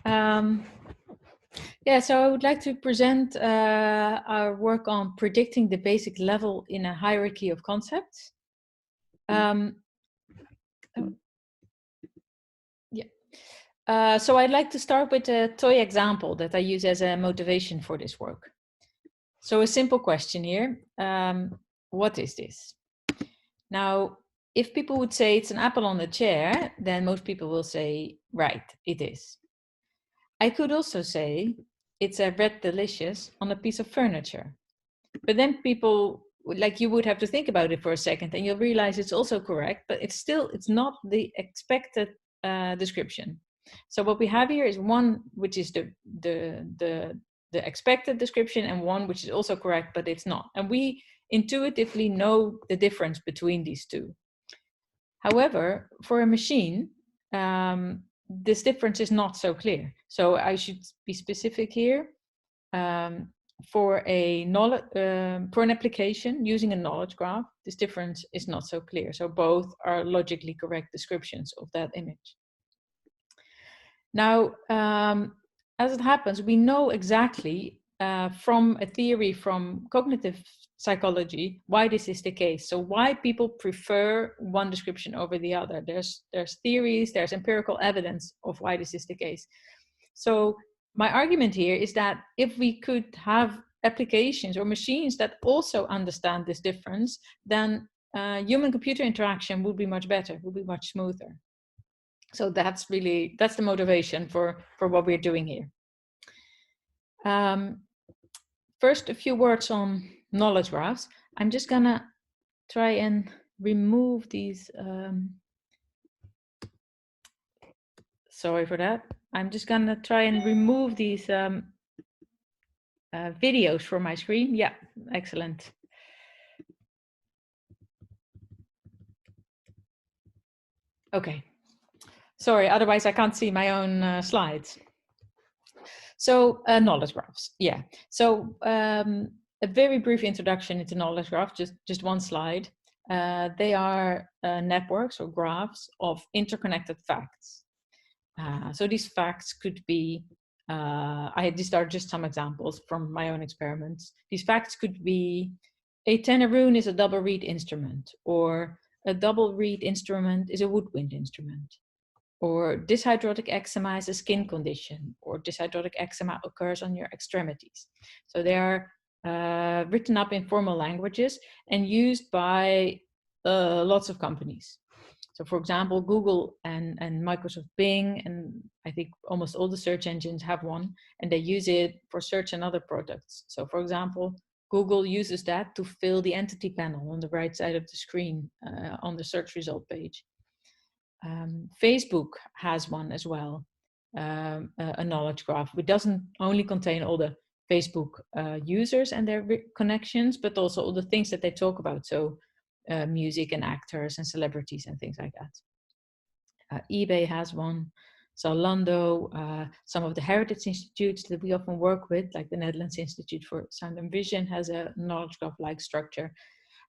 Um, yeah, so I would like to present our work on predicting the basic level in a hierarchy of concepts. Oh, yeah. So I'd like to start with a toy example that I use as a motivation for this work. So a simple question here. What is this? Now, if people would say it's an apple on a chair, then most people will say, right, it is. I could also say it's a red delicious on a piece of furniture. But then people, like, you would have to think about it for a second and you'll realize it's also correct, but it's not the expected description. So what we have here is one which is the expected description and one which is also correct, but it's not. And we intuitively know the difference between these two. However, for a machine, this difference is not so clear. So I should be specific here. For an application using a knowledge graph, this difference is not so clear. So both are logically correct descriptions of that image. Now, as it happens, we know exactly from a theory from cognitive psychology why this is the case. So why people prefer one description over the other. There's theories, there's empirical evidence of why this is the case. So my argument here is that if we could have applications or machines that also understand this difference, then human-computer interaction would be much better, would be much smoother. So that's the motivation for what we're doing here. First, a few words on knowledge graphs. I'm just gonna try and remove these. Sorry for that. I'm just gonna try and remove these videos from my screen. Yeah, excellent. Okay. Sorry, otherwise I can't see my own slides. So knowledge graphs, yeah. So a very brief introduction into knowledge graphs, just one slide. They are networks or graphs of interconnected facts. So these facts could be, these are just some examples from my own experiments. These facts could be a tenorune is a double reed instrument, or a double reed instrument is a woodwind instrument, or dyshydrotic eczema is a skin condition, or dyshydrotic eczema occurs on your extremities. So they are written up in formal languages and used by lots of companies. So for example, Google and Microsoft Bing, and I think almost all the search engines have one, and they use it for search and other products. So for example, Google uses that to fill the entity panel on the right side of the screen on the search result page. Facebook has one as well, a knowledge graph, which doesn't only contain all the Facebook users and their connections, but also all the things that they talk about. So music and actors and celebrities and things like that. eBay has one, Zalando, some of the heritage institutes that we often work with, like the Netherlands Institute for Sound and Vision, has a knowledge graph-like structure.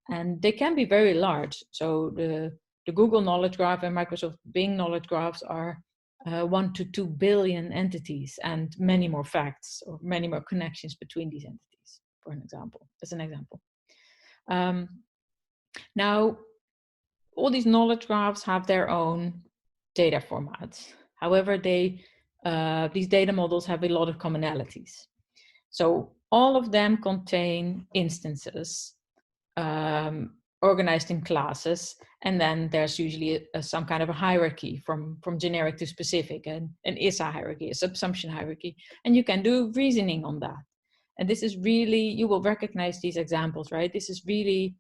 And they can be very large. So the Google knowledge graph and Microsoft Bing knowledge graphs are 1 to 2 billion entities and many more facts or many more connections between these entities, for an example, as an example. Now, all these knowledge graphs have their own data formats. However, these data models have a lot of commonalities. So all of them contain instances organized in classes, and then there's usually some kind of a hierarchy from generic to specific, and an ISA hierarchy, a subsumption hierarchy, and you can do reasoning on that. And this is really, you will recognize these examples, right? This is really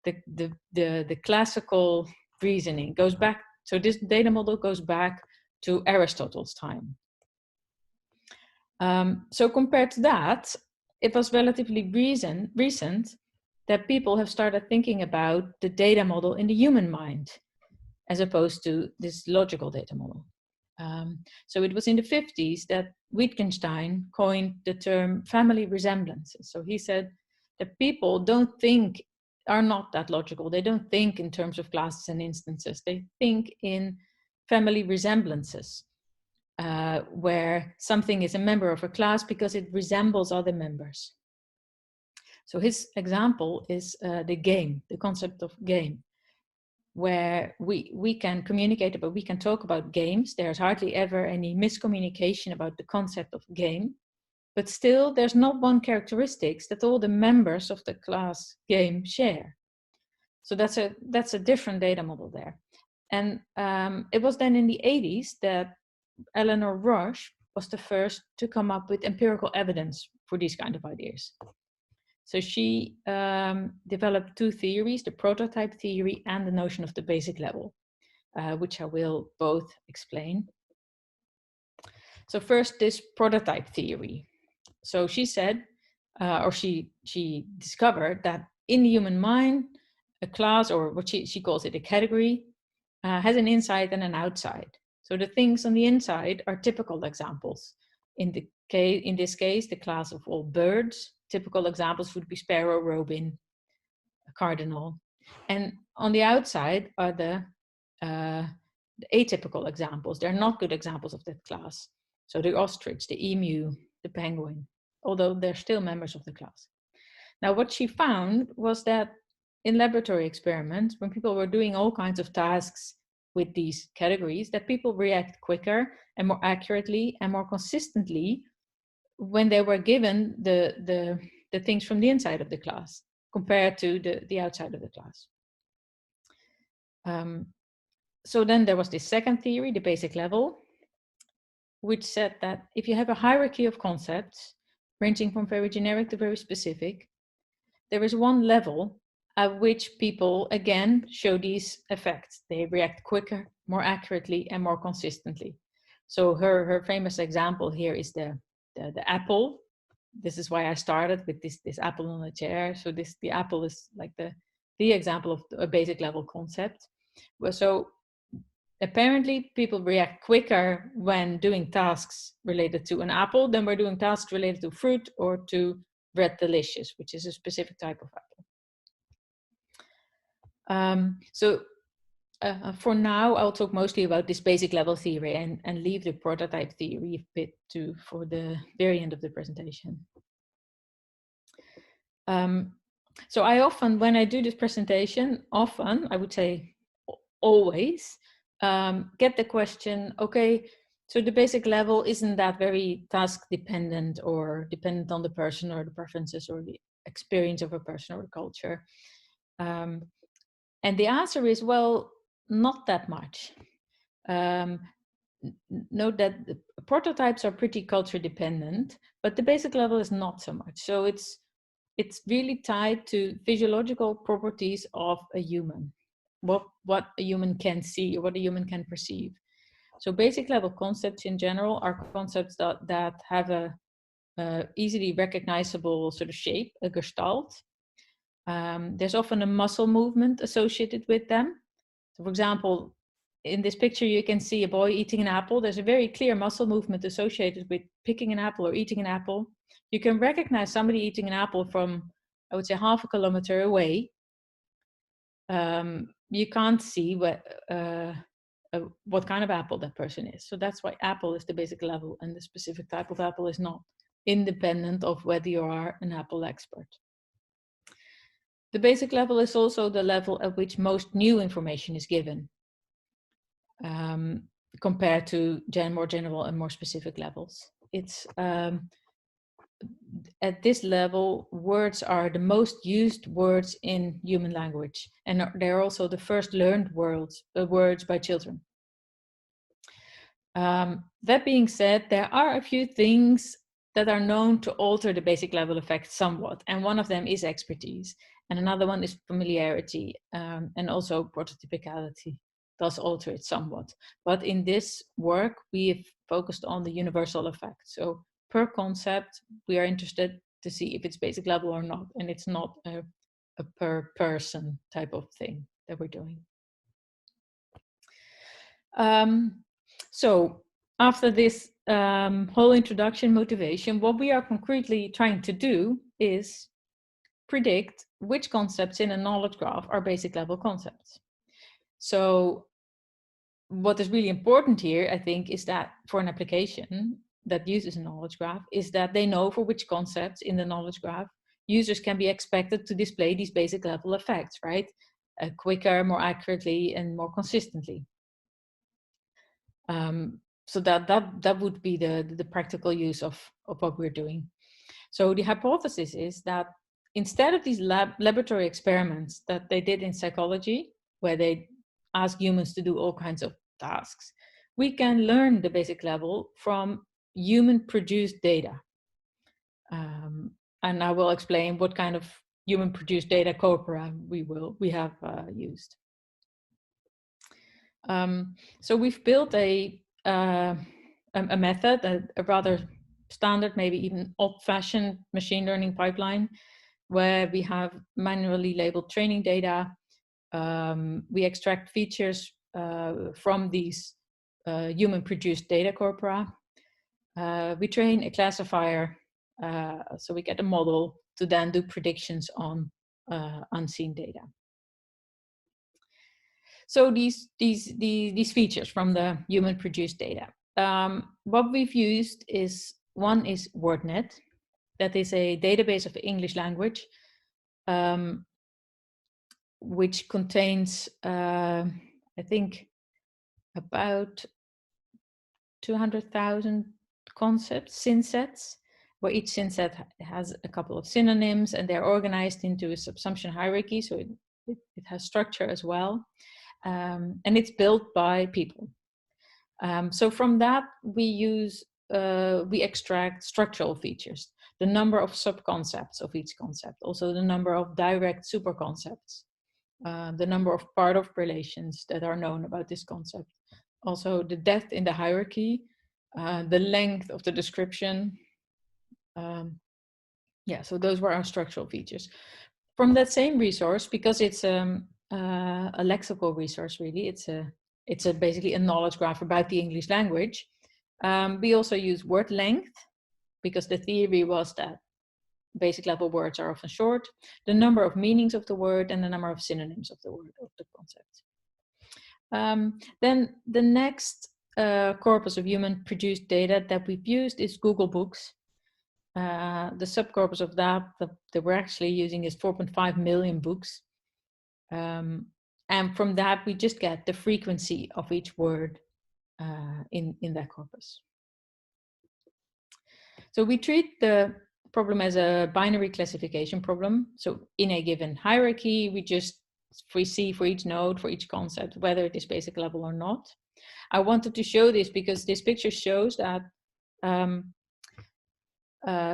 the classical reasoning. Goes back, so this data model goes back to Aristotle's time. So compared to that, it was relatively recent that people have started thinking about the data model in the human mind, as opposed to this logical data model. So it was in the 50s that Wittgenstein coined the term family resemblances. So he said that people are not that logical. They don't think in terms of classes and instances. They think in family resemblances. where something is a member of a class because it resembles other members. So his example is the game, the concept of game, where we can communicate about, we can talk about games. There's hardly ever any miscommunication about the concept of game, but still there's not one characteristics that all the members of the class game share. So that's a different data model there. And it was then in the 80s that Eleanor Roche was the first to come up with empirical evidence for these kind of ideas. So she developed two theories, the prototype theory and the notion of the basic level, which I will both explain. So first, this prototype theory. So she said, or she discovered that in the human mind, a class, or what she calls it, a category, has an inside and an outside. So the things on the inside are typical examples. In this case, the class of all birds. Typical examples would be sparrow, robin, cardinal. And on the outside are the atypical examples. They're not good examples of that class. So the ostrich, the emu, the penguin, although they're still members of the class. Now, what she found was that in laboratory experiments, when people were doing all kinds of tasks with these categories, that people react quicker and more accurately and more consistently when they were given the things from the inside of the class compared to the outside of the class. So then there was this second theory, the basic level, which said that if you have a hierarchy of concepts ranging from very generic to very specific, there is one level at which people, again, show these effects. They react quicker, more accurately, and more consistently. So her famous example here is the apple. This is why I started with this apple on a chair. So the apple is like the example of a basic level concept. So apparently people react quicker when doing tasks related to an apple than we're doing tasks related to fruit or to Red Delicious, which is a specific type of apple. For now, I'll talk mostly about this basic level theory and leave the prototype theory a bit for the very end of the presentation. So I often, when I do this presentation, I would say always, get the question, okay, so the basic level, isn't that very task dependent or dependent on the person or the preferences or the experience of a person or a culture? And the answer is, well, not that much. Note that the prototypes are pretty culture dependent, but the basic level is not so much. So it's really tied to physiological properties of a human, what a human can see or what a human can perceive. So basic level concepts in general are concepts that have a easily recognizable sort of shape, a gestalt. There's often a muscle movement associated with them. So for example, in this picture, you can see a boy eating an apple. There's a very clear muscle movement associated with picking an apple or eating an apple. You can recognize somebody eating an apple from, I would say, 0.5 kilometer away. You can't see what kind of apple that person is. So that's why apple is the basic level and the specific type of apple is not, independent of whether you are an apple expert. The basic level is also the level at which most new information is given, compared to more general and more specific levels. It's at this level, words are the most used words in human language, and they're also the first learned words by children. That being said, there are a few things that are known to alter the basic level effect somewhat, and one of them is expertise, and another one is familiarity, and also prototypicality does alter it somewhat. But in this work, we've focused on the universal effect. So per concept, we are interested to see if it's basic level or not, and it's not a per person type of thing that we're doing. So after this whole introduction motivation, what we are concretely trying to do is predict which concepts in a knowledge graph are basic level concepts. So what is really important here, I think, is that for an application that uses a knowledge graph, is that they know for which concepts in the knowledge graph users can be expected to display these basic level effects, right? Quicker, more accurately, and more consistently. So that would be the practical use of what we're doing. So the hypothesis is that instead of these laboratory experiments that they did in psychology, where they ask humans to do all kinds of tasks, we can learn the basic level from human-produced data. And I will explain what kind of human-produced data corpora we have used. So we've built a method, a rather standard, maybe even old-fashioned machine learning pipeline, where we have manually labeled training data. We extract features from these human-produced data corpora. We train a classifier, so we get a model to then do predictions on unseen data. So these features from the human-produced data. What we've used is, one is WordNet. That is a database of the English language, which contains, I think, about 200,000 concepts, synsets, where each synset has a couple of synonyms, and they're organized into a subsumption hierarchy, so it has structure as well. And it's built by people. So from that, we extract structural features, the number of sub-concepts of each concept, also the number of direct super-concepts, the number of part-of relations that are known about this concept, also the depth in the hierarchy, the length of the description. Yeah, so those were our structural features. From that same resource, because it's a lexical resource, really, it's basically a knowledge graph about the English language. We also use word length, because the theory was that basic level words are often short, the number of meanings of the word, and the number of synonyms of the word, of the concept. Then the next corpus of human-produced data that we've used is Google Books. The subcorpus of that we're actually using is 4.5 million books. And from that, we just get the frequency of each word in that corpus. So we treat the problem as a binary classification problem. So in a given hierarchy, we see for each node, for each concept, whether it is basic level or not. I wanted to show this because this picture shows that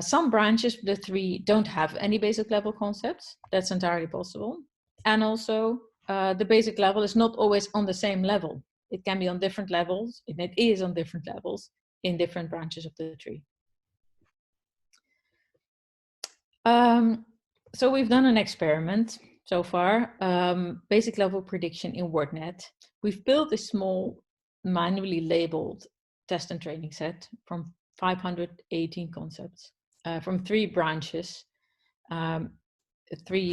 some branches of the three don't have any basic level concepts. That's entirely possible. And also, the basic level is not always on the same level. It can be on different levels, and it is on different levels in different branches of the tree. So we've done an experiment so far, basic level prediction in WordNet. We've built a small manually labeled test and training set from 518 concepts from 3 branches, 3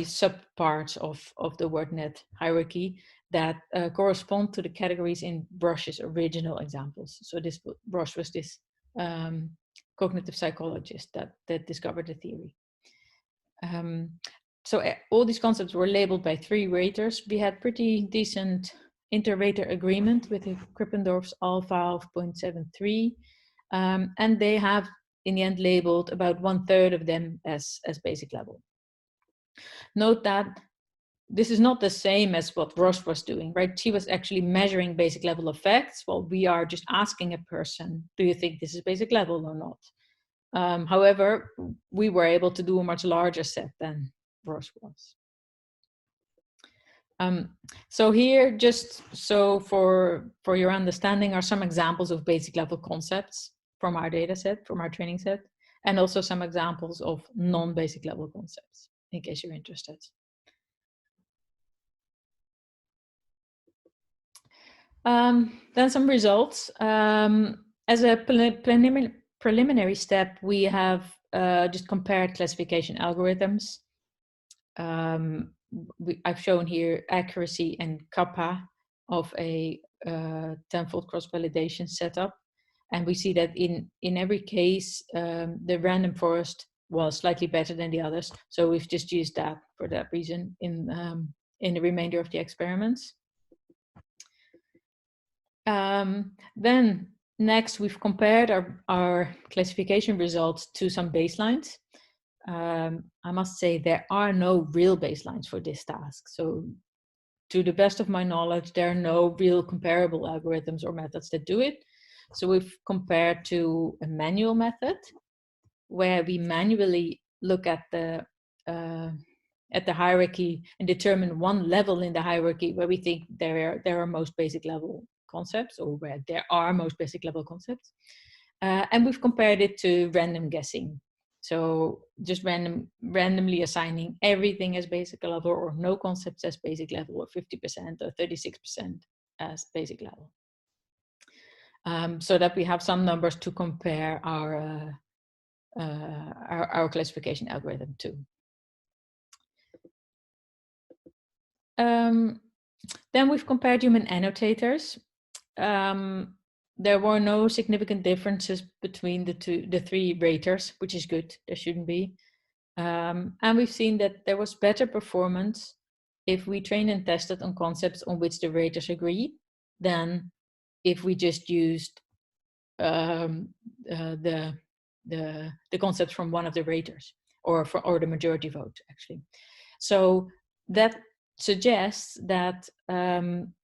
subparts of the WordNet hierarchy that correspond to the categories in Brush's original examples. So this Brush was this cognitive psychologist that discovered the theory. So all these concepts were labeled by 3 raters. We had pretty decent inter-rater agreement with the Krippendorf's alpha of 0.73. And they have, in the end, labeled about 1/3 of them as basic level. Note that this is not the same as what Roche was doing, right? She was actually measuring basic level effects, while we are just asking a person, do you think this is basic level or not? However, we were able to do a much larger set than Roche was. So here, just so for your understanding, are some examples of basic level concepts from our data set, from our training set, and also some examples of non-basic level concepts, in case you're interested. Then some results. As a preliminary step, we have just compared classification algorithms. I've shown here accuracy and kappa of a tenfold cross-validation setup. And we see that in every case, the random forest was slightly better than the others. So we've just used that for that reason in the remainder of the experiments. Then next, we've compared our classification results to some baselines. I must say there are no real baselines for this task. So to the best of my knowledge, there are no real comparable algorithms or methods that do it. So we've compared to a manual method where we manually look at the hierarchy and determine one level in the hierarchy where we think there are most basic level concepts, or where there are most basic level concepts. And we've compared it to random guessing. So just randomly assigning everything as basic level, or no concepts as basic level, or 50% or 36% as basic level. So that we have some numbers to compare our classification algorithm to. Then we've compared human annotators. There were no significant differences between the three raters, which is good. There shouldn't be. And we've seen that there was better performance if we trained and tested on concepts on which the raters agree than if we just used the concepts from one of the raters, or the majority vote, actually. So that suggests that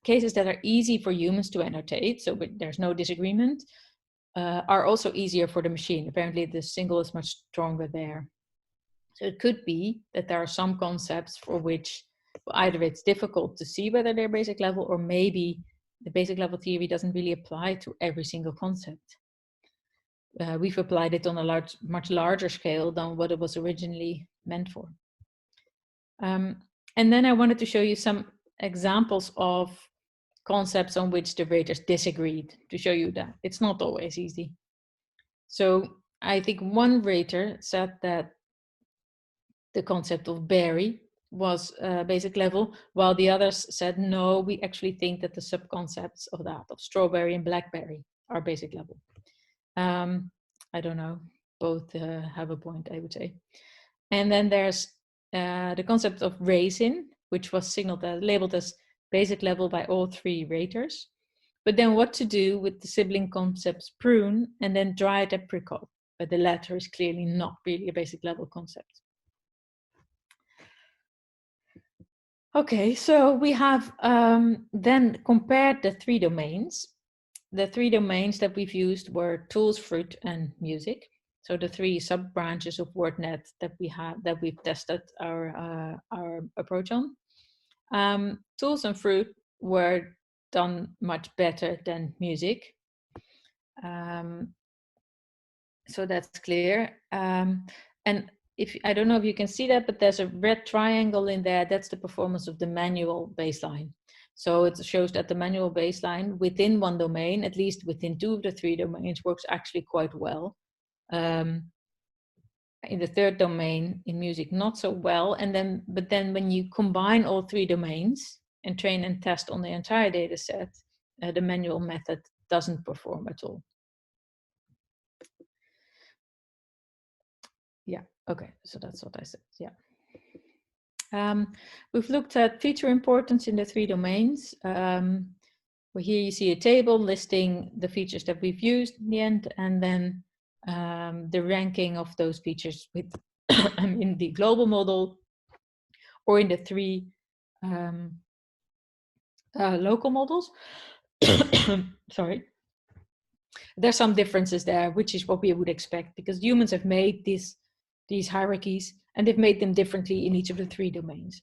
cases that are easy for humans to annotate, so there's no disagreement, are also easier for the machine. Apparently the single is much stronger there. So it could be that there are some concepts for which either it's difficult to see whether they're basic level, or maybe the basic level theory doesn't really apply to every single concept. We've applied it on a much larger scale than what it was originally meant for. And then I wanted to show you some examples of concepts on which the raters disagreed, to show you that it's not always easy. So I think one rater said that the concept of berry was basic level, while the others said, no, we actually think that the subconcepts of that, of strawberry and blackberry, are basic level. I don't know, both have a point, I would say. And then there's the concept of raisin, which was labeled as basic level by all three raters. But then what to do with the sibling concepts prune and then dried apricot, but the latter is clearly not really a basic level concept. Okay, so we have then compared the three domains. The three domains that we've used were tools, fruit, and music. So the three sub branches of WordNet that we've tested our approach on. Tools and fruit were done much better than music. So that's clear. And I don't know if you can see that, but there's a red triangle in there. That's the performance of the manual baseline. So it shows that the manual baseline within one domain, at least within two of the three domains, works actually quite well. In the third domain, in music, not so well. But then when you combine all three domains and train and test on the entire data set, the manual method doesn't perform at all. Yeah, okay, so that's what I said, yeah. We've looked at feature importance in the three domains. Well, here you see a table listing the features that we've used in the end, and then the ranking of those features with in the global model or in the three local models. Sorry. There's some differences there, which is what we would expect, because humans have made these hierarchies and they've made them differently in each of the three domains.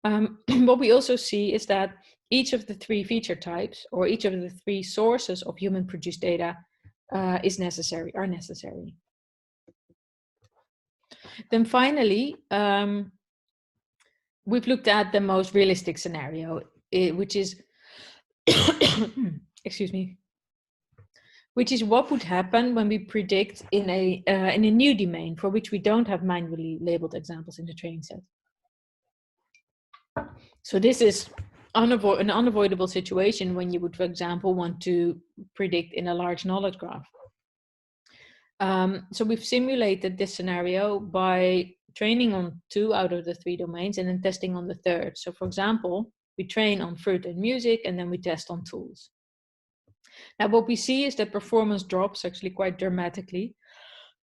What we also see is that each of the three feature types, or each of the three sources of human produced data are necessary. Then finally, we've looked at the most realistic scenario, which is, excuse me, which is what would happen when we predict in a new domain for which we don't have manually labeled examples in the training set. So this is an unavoidable situation when you would, for example, want to predict in a large knowledge graph. So we've simulated this scenario by training on 2 out of the 3 domains and then testing on the third. So for example, we train on fruit and music, and then we test on tools. Now what we see is that performance drops actually quite dramatically.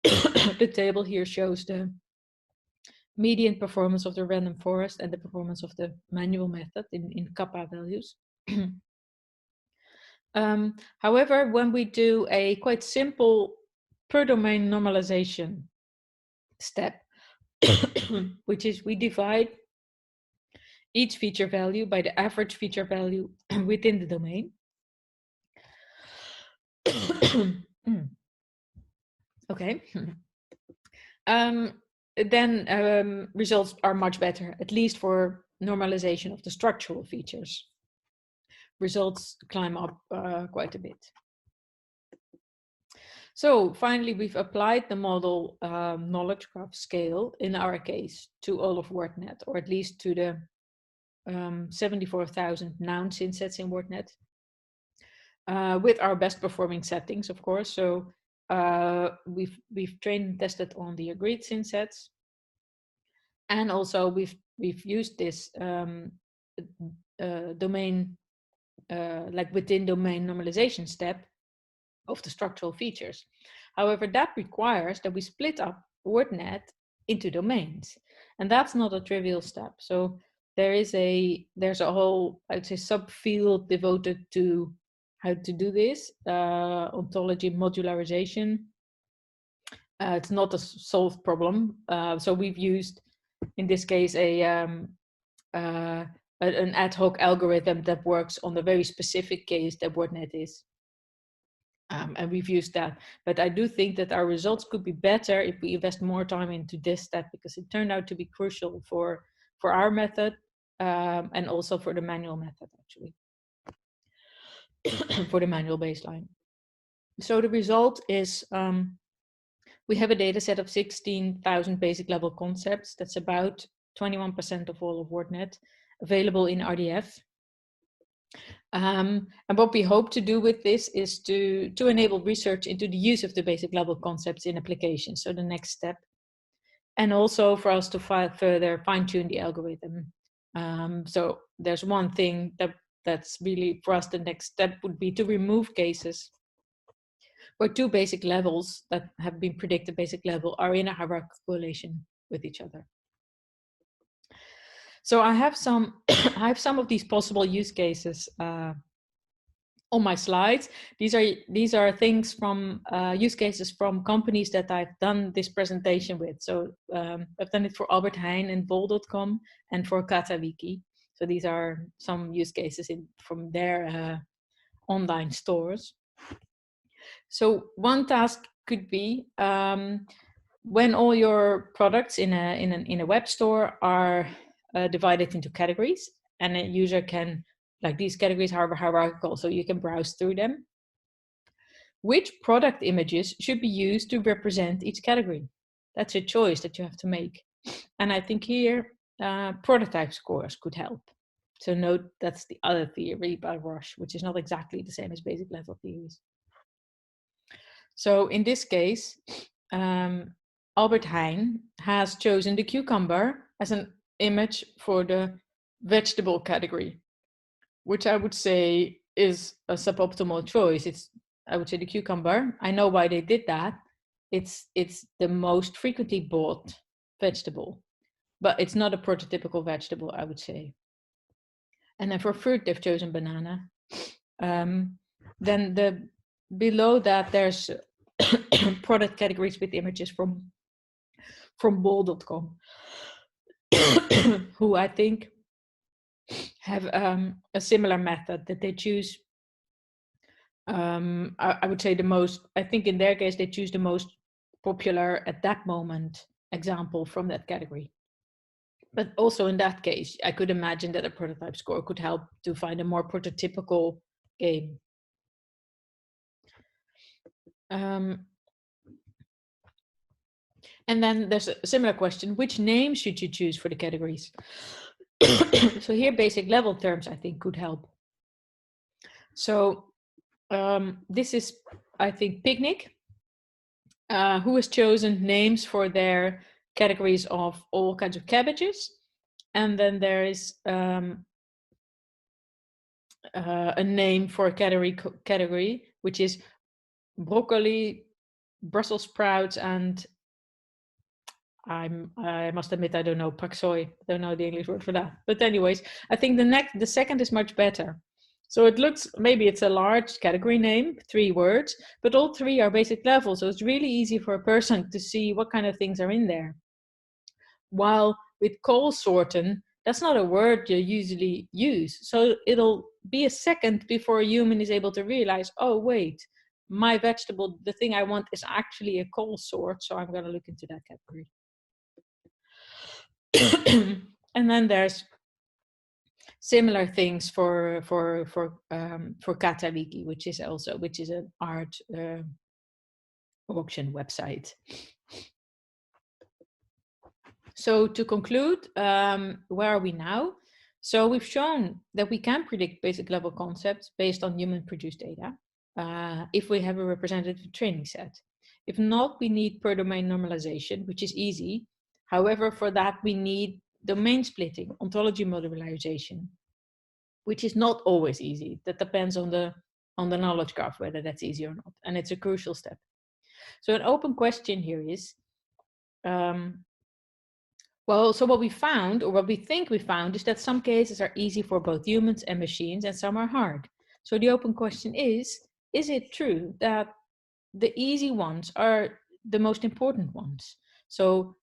The table here shows the median performance of the random forest and the performance of the manual method in kappa values. However, when we do a quite simple per domain normalization step, which is we divide each feature value by the average feature value within the domain. Okay. Then results are much better, at least for normalization of the structural features. Results climb up quite a bit. So finally, we've applied the model knowledge graph scale, in our case, to all of WordNet, or at least to the 74,000 noun synsets in WordNet, with our best performing settings, of course. So we've trained and tested on the agreed synsets, and also we've used this domain, like within domain normalization step of the structural features. However, that requires that we split up WordNet into domains, and that's not a trivial step. So there's a whole, I'd say, subfield devoted to how to do this, ontology modularization. It's not a solved problem. So we've used, in this case, an ad hoc algorithm that works on the very specific case that WordNet is. And we've used that. But I do think that our results could be better if we invest more time into this step, because it turned out to be crucial for our method, and also for the manual method, actually, for the manual baseline. So the result is we have a data set of 16,000 basic level concepts. That's about 21% of all of WordNet, available in RDF. And what we hope to do with this is to enable research into the use of the basic level concepts in applications, so the next step. And also for us to further fine-tune the algorithm. So there's one thing that's really, for us, the next step would be to remove cases where 2 basic levels that have been predicted basic level are in a hierarchical relation with each other. So I have some of these possible use cases on my slides. These are things from use cases from companies that I've done this presentation with. So I've done it for Albert Heijn and Bol.com and for KataWiki. So these are some use cases from their online stores. So one task could be, when all your products in a web store are divided into categories, and a user can, like, these categories are hierarchical, so you can browse through them. Which product images should be used to represent each category? That's a choice that you have to make. And I think here prototype scores could help. So note that's the other theory by Roche, which is not exactly the same as basic level theories. So in this case, Albert Heijn has chosen the cucumber as an image for the vegetable category, which I would say is a suboptimal choice. I would say the cucumber. I know why they did that. It's the most frequently bought vegetable, but it's not a prototypical vegetable, I would say. And then for fruit, they've chosen banana. Then below that, there's product categories with images from Bol.com, who I think have a similar method that they choose. I would say the most, I think in their case, they choose the most popular at that moment example from that category. But also in that case, I could imagine that a prototype score could help to find a more prototypical game. And then there's a similar question: which name should you choose for the categories? So here, basic level terms, I think, could help. So this is, I think, Picnic, who has chosen names for their categories of all kinds of cabbages. And then there is a name for a category, which is broccoli, Brussels sprouts, and I must admit I don't know pak soy. Don't know the English word for that. But anyways, I think the second is much better. So it looks, maybe it's a large category name, 3 words, but all 3 are basic level. So it's really easy for a person to see what kind of things are in there. While with Koolsoorten, that's not a word you usually use. So it'll be a second before a human is able to realize, oh, wait, my vegetable, the thing I want is actually a coal sort. So I'm going to look into that category. And then there's similar things for Kataliki, which is an art auction website. So to conclude, where are we now? So we've shown that we can predict basic level concepts based on human produced data if we have a representative training set. If not, we need per domain normalization, which is easy. However, for that, we need domain splitting, ontology modularization, which is not always easy. That depends on the knowledge graph, whether that's easy or not. And it's a crucial step. So an open question here is, well, so what we found, or what we think we found, is that some cases are easy for both humans and machines, and some are hard. So the open question is it true that the easy ones are the most important ones? So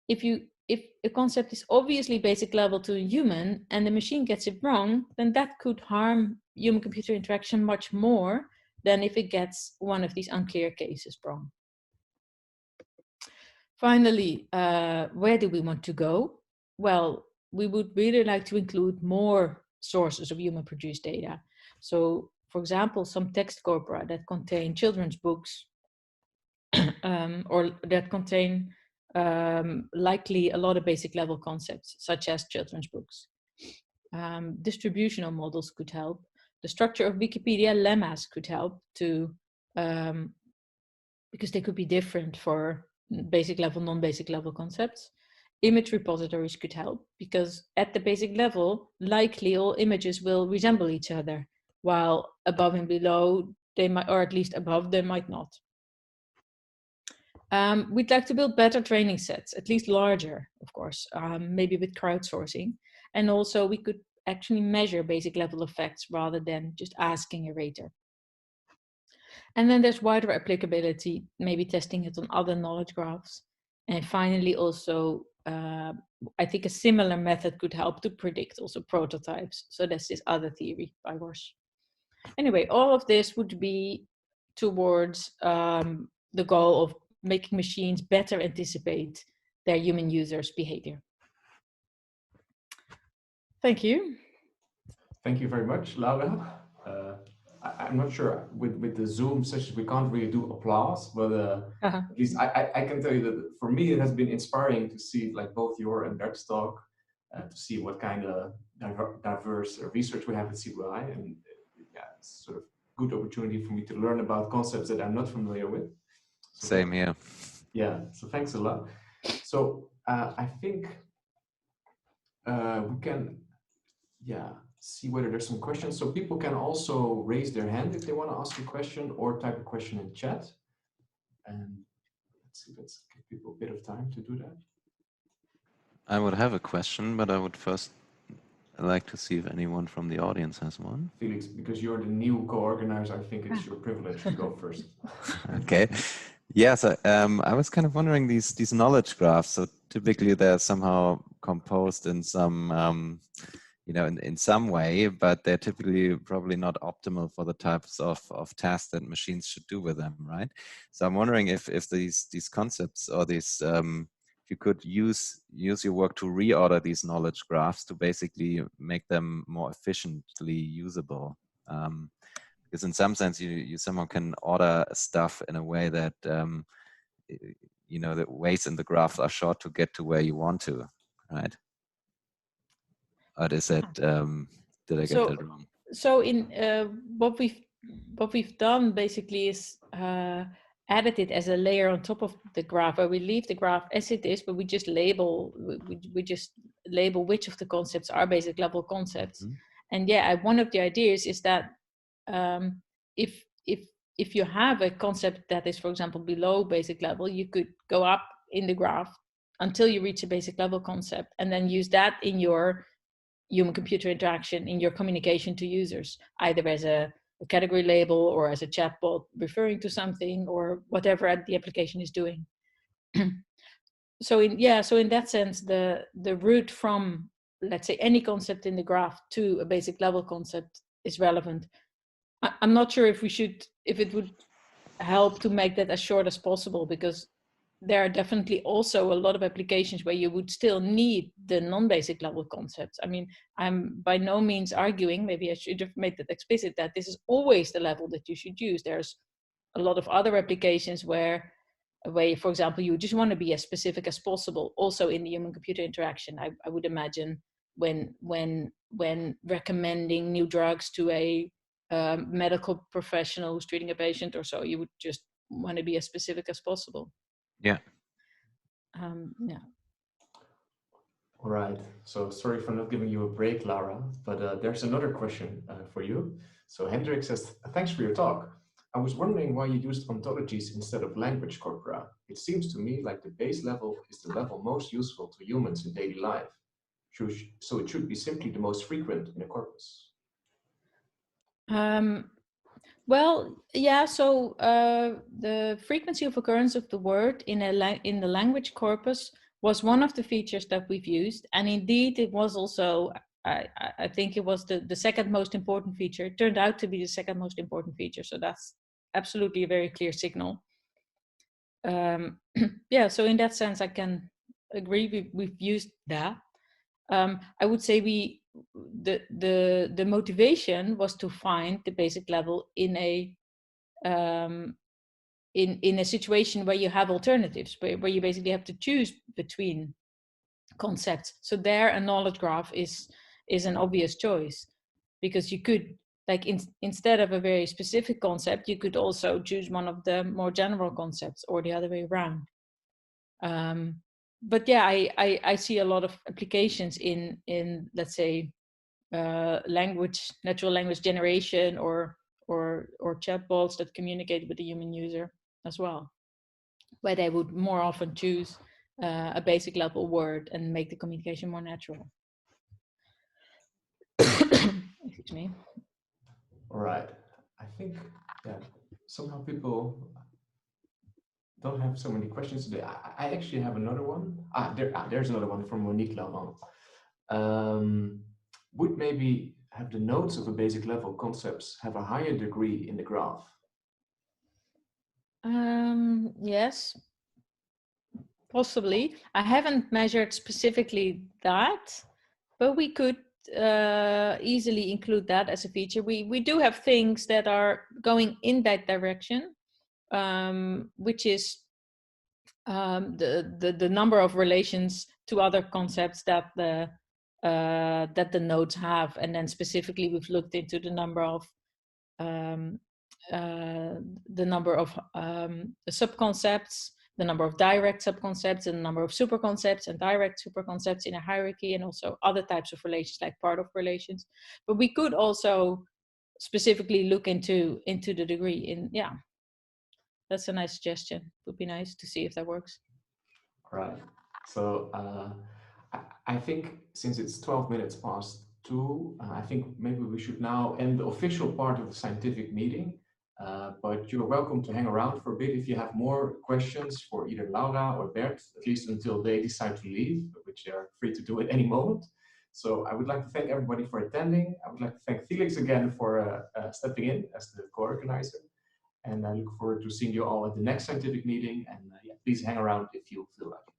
if a concept is obviously basic level to a human and the machine gets it wrong, then that could harm human-computer interaction much more than if it gets one of these unclear cases wrong. Finally, where do we want to go? Well, we would really like to include more sources of human-produced data. So, for example, some text corpora that contain children's books or that contain likely a lot of basic level concepts, such as children's books. Distributional models could help. The structure of Wikipedia lemmas could help to, because they could be different for basic level, non-basic level concepts. Image repositories could help, because at the basic level, likely all images will resemble each other, while above and below, they might, or at least above, they might not. We'd like to build better training sets, at least larger, of course, maybe with crowdsourcing. And also we could actually measure basic level effects rather than just asking a rater. And then there's wider applicability, maybe testing it on other knowledge graphs. And finally, also, I think a similar method could help to predict also prototypes. So that's this other theory by Worsch. Anyway, all of this would be towards the goal of making machines better anticipate their human users' behavior. Thank you. Thank you very much, Laura. I'm not sure with the Zoom sessions, we can't really do applause, but at least I can tell you that for me, it has been inspiring to see like both your and Bert's talk, to see what kind of diverse research we have at CBI, and yeah, it's sort of good opportunity for me to learn about concepts that I'm not familiar with. So same here. Yeah, so thanks a lot. So I think we can, see whether there's some questions. So people can also raise their hand if they want to ask a question, or type a question in chat. And let's see, let's give people a bit of time to do that. I would have a question, but I would first like to see if anyone from the audience has one. Felix, because you're the new co-organizer, I think it's your privilege to go first. Okay. Yeah, so I was kind of wondering these knowledge graphs. So typically they're somehow composed in some in some way, but they're typically probably not optimal for the types of tasks that machines should do with them, right? So I'm wondering if these concepts, or these if you could use your work to reorder these knowledge graphs to basically make them more efficiently usable. Because in some sense, you somehow can order stuff in a way that the ways in the graph are short to get to where you want to, right? Or is that, did I get that wrong? So in what we've done basically is added it as a layer on top of the graph, where we leave the graph as it is, but we just label which of the concepts are basic level concepts. Mm-hmm. And yeah, one of the ideas is that if you have a concept that is, for example, below basic level, you could go up in the graph until you reach a basic level concept, and then use that in your human-computer interaction, in your communication to users, either as a category label or as a chatbot referring to something, or whatever the application is doing. So in that sense, the route from, let's say, any concept in the graph to a basic level concept is relevant. I'm not sure if it would help to make that as short as possible, because there are definitely also a lot of applications where you would still need the non-basic level concepts. I mean, I'm by no means arguing, maybe I should have made that explicit, that this is always the level that you should use. There's a lot of other applications where, for example, you just want to be as specific as possible, also in the human-computer interaction. I would imagine when recommending new drugs to a medical professional who's treating a patient or so, you would just want to be as specific as possible. Yeah. Yeah. All right. So sorry for not giving you a break, Laura, but there's another question for you. So Hendrik says, thanks for your talk. I was wondering why you used ontologies instead of language corpora. It seems to me like the base level is the level most useful to humans in daily life. So it should be simply the most frequent in a corpus. Well, yeah, so the frequency of occurrence of the word in the language corpus was one of the features that we've used. And indeed, it was also, I think it was the second most important feature. It turned out to be the second most important feature. So that's absolutely a very clear signal. Yeah, so in that sense, I can agree, we've used that. I would say the motivation was to find the basic level in a in a situation where you have alternatives, where you basically have to choose between concepts. So there, a knowledge graph is an obvious choice, because you could, like, instead of a very specific concept, you could also choose one of the more general concepts, or the other way around. But yeah, I see a lot of applications in let's say natural language generation, or chatbots that communicate with the human user as well, where they would more often choose a basic level word and make the communication more natural. Excuse me. All right. I think somehow people don't have so many questions today. I actually have another one. There's another one from Monique Lalande. Would maybe have the nodes of a basic level concepts have a higher degree in the graph? Yes, possibly. I haven't measured specifically that, but we could easily include that as a feature. We do have things that are going in that direction, which is the number of relations to other concepts that the nodes have, and then specifically we've looked into the number of subconcepts, the number of direct subconcepts, and the number of superconcepts and direct superconcepts in a hierarchy, and also other types of relations like part of relations. But we could also specifically look into the degree. Yeah, that's a nice suggestion. Would be nice to see if that works. Right. So I think since it's 12 minutes past 2, I think maybe we should now end the official part of the scientific meeting. But you're welcome to hang around for a bit if you have more questions for either Laura or Bert, at least until they decide to leave, which they are free to do at any moment. So I would like to thank everybody for attending. I would like to thank Felix again for stepping in as the co-organizer. And I look forward to seeing you all at the next scientific meeting. And please hang around if you feel like it.